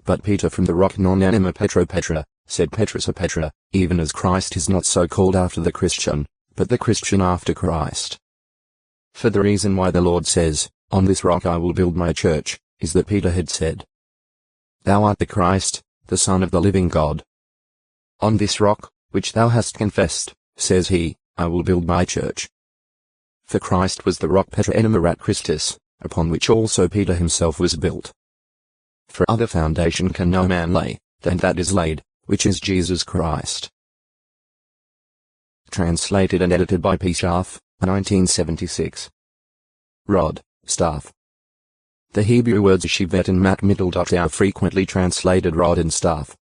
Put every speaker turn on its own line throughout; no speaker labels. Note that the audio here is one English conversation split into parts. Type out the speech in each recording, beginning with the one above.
but Peter from the rock non anima Petro Petra, said Petrus a Petra, even as Christ is not so called after the Christian, but the Christian after Christ. For the reason why the Lord says, on this rock I will build my church, is that Peter had said, Thou art the Christ, the Son of the living God. On this rock, which thou hast confessed, says he, I will build my church. For Christ was the rock Petra enumerat Christus, upon which also Peter himself was built. For other foundation can no man lay, than that is laid, which is Jesus Christ. Translated and edited by P. Schaff, 1976. Rod, staff. The Hebrew words shivet and mat middle are frequently translated rod and staff.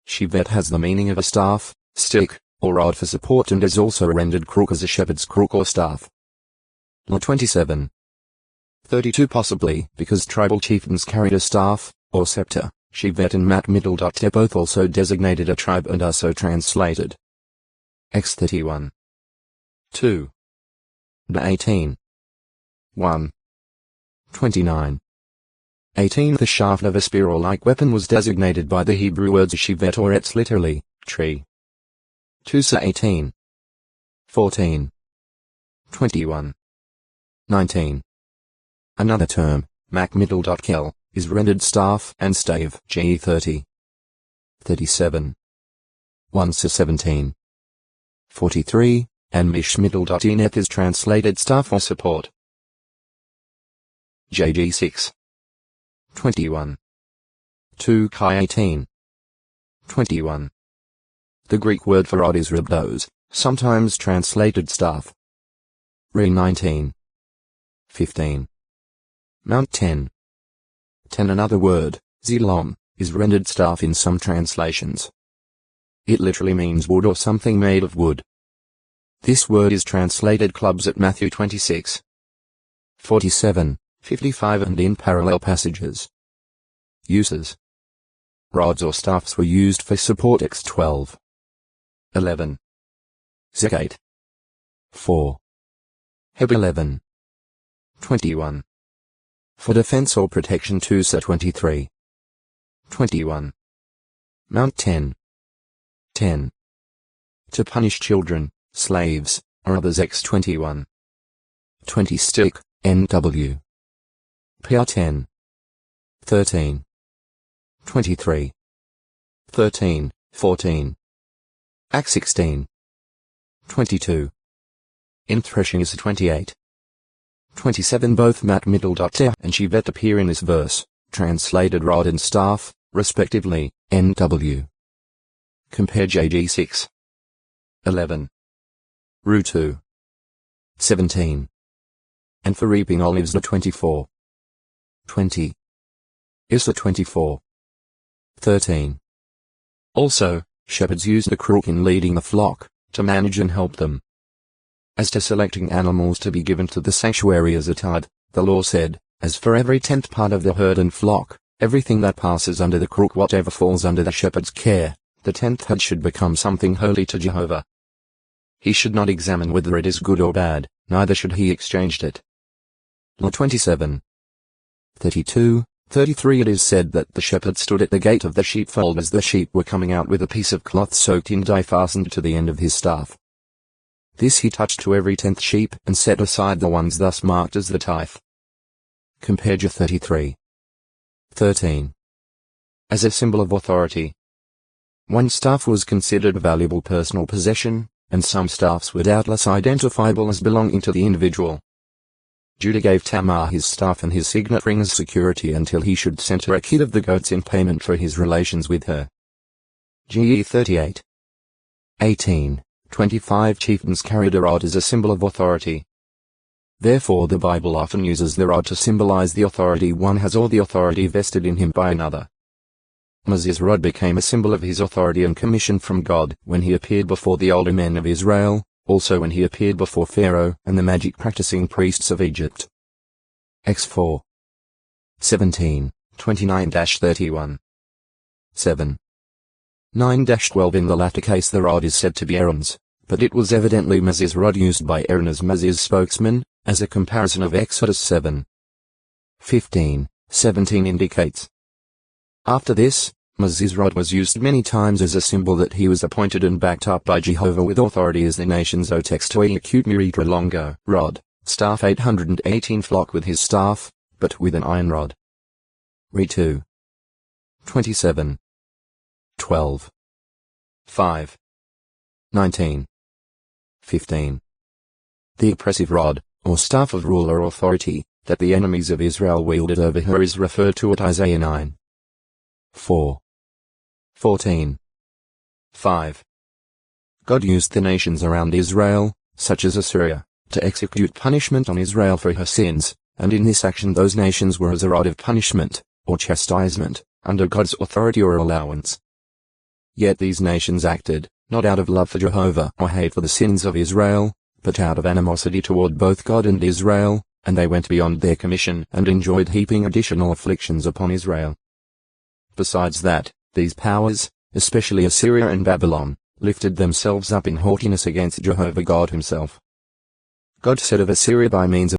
Shivet has the meaning of a staff, stick, or rod for support and is also rendered crook as a shepherd's crook or staff. Law 27. 32 Possibly because tribal chieftains carried a staff, or scepter, shivet and mat middle. They both also designated a tribe and are so translated. X 31. 2. 18. 1. 29. 18 The shaft of a spear or like weapon was designated by the Hebrew words shivet or etz literally, tree. 2 18. 14. 21. 19. Another term, mak middle. Kel, is rendered staff and stave ge 30. 37. 1 17. 43, and mish middle. Eneth is translated staff or support. JG 6. 21. 2 Chi 18. 21. The Greek word for rod is ribdos, sometimes translated staff. Re 19. 15. Mount 10. 10 Another word, zilom, is rendered staff in some translations. It literally means wood or something made of wood. This word is translated clubs at Matthew 26. 47, 55 and in parallel passages. Uses. Rods or staffs were used for support x 12. 11. Zakat. 4. Heb 11. 21. For defense or protection 2 23. 21. Mount 10. 10. To punish children, slaves, or others x 21. 20 Stick, NW. PR 10. 13. 23. 13, 14. Act 16. 22. In threshing is 28. 27 Both mat middle. And shivet appear in this verse, translated rod and staff, respectively, NW. Compare JG 6. 11. Ru 2. 17. And for reaping olives the 24. 20. Isla 24. 13. Also, shepherds used the crook in leading the flock, to manage and help them. As to selecting animals to be given to the sanctuary as a tithe, the law said, as for every 10th part of the herd and flock, everything that passes under the crook whatever falls under the shepherd's care, the 10th head should become something holy to Jehovah. He should not examine whether it is good or bad, neither should he exchange it. Law 27. 32, 33 It is said that the shepherd stood at the gate of the sheepfold as the sheep were coming out with a piece of cloth soaked in dye fastened to the end of his staff. This he touched to every 10th sheep and set aside the ones thus marked as the tithe. Compare Jer 33. 13. As a symbol of authority. One staff was considered a valuable personal possession, and some staffs were doubtless identifiable as belonging to the individual. Judah gave Tamar his staff and his signet ring as security until he should send her a kid of the goats in payment for his relations with her. GE 38. 18. 25 Chieftains carried a rod as a symbol of authority. Therefore the Bible often uses the rod to symbolize the authority one has or the authority vested in him by another. Moses' rod became a symbol of his authority and commission from God when he appeared before the older men of Israel, also when he appeared before Pharaoh and the magic-practicing priests of Egypt. X 4. 17, 29-31. 7. 9-12 In the latter case the rod is said to be Aaron's, but it was evidently Moses' rod used by Aaron as Moses' spokesman, as a comparison of Exodus 7. 15, 17 indicates. After this, Moses' rod was used many times as a symbol that he was appointed and backed up by Jehovah with authority as the nation's o textoi acute miritra longo rod, staff 818 flock with his staff, but with an iron rod. Re 2. 27. 12. 5. 19. 15. The oppressive rod, or staff of rule or authority, that the enemies of Israel wielded over her is referred to at Isaiah 9. 4. 14. 5. God used the nations around Israel, such as Assyria, to execute punishment on Israel for her sins, and in this action those nations were as a rod of punishment, or chastisement, under God's authority or allowance. Yet these nations acted, not out of love for Jehovah or hate for the sins of Israel, but out of animosity toward both God and Israel, and they went beyond their commission and enjoyed heaping additional afflictions upon Israel. Besides that, these powers, especially Assyria and Babylon, lifted themselves up in haughtiness against Jehovah God himself. God said of Assyria by means of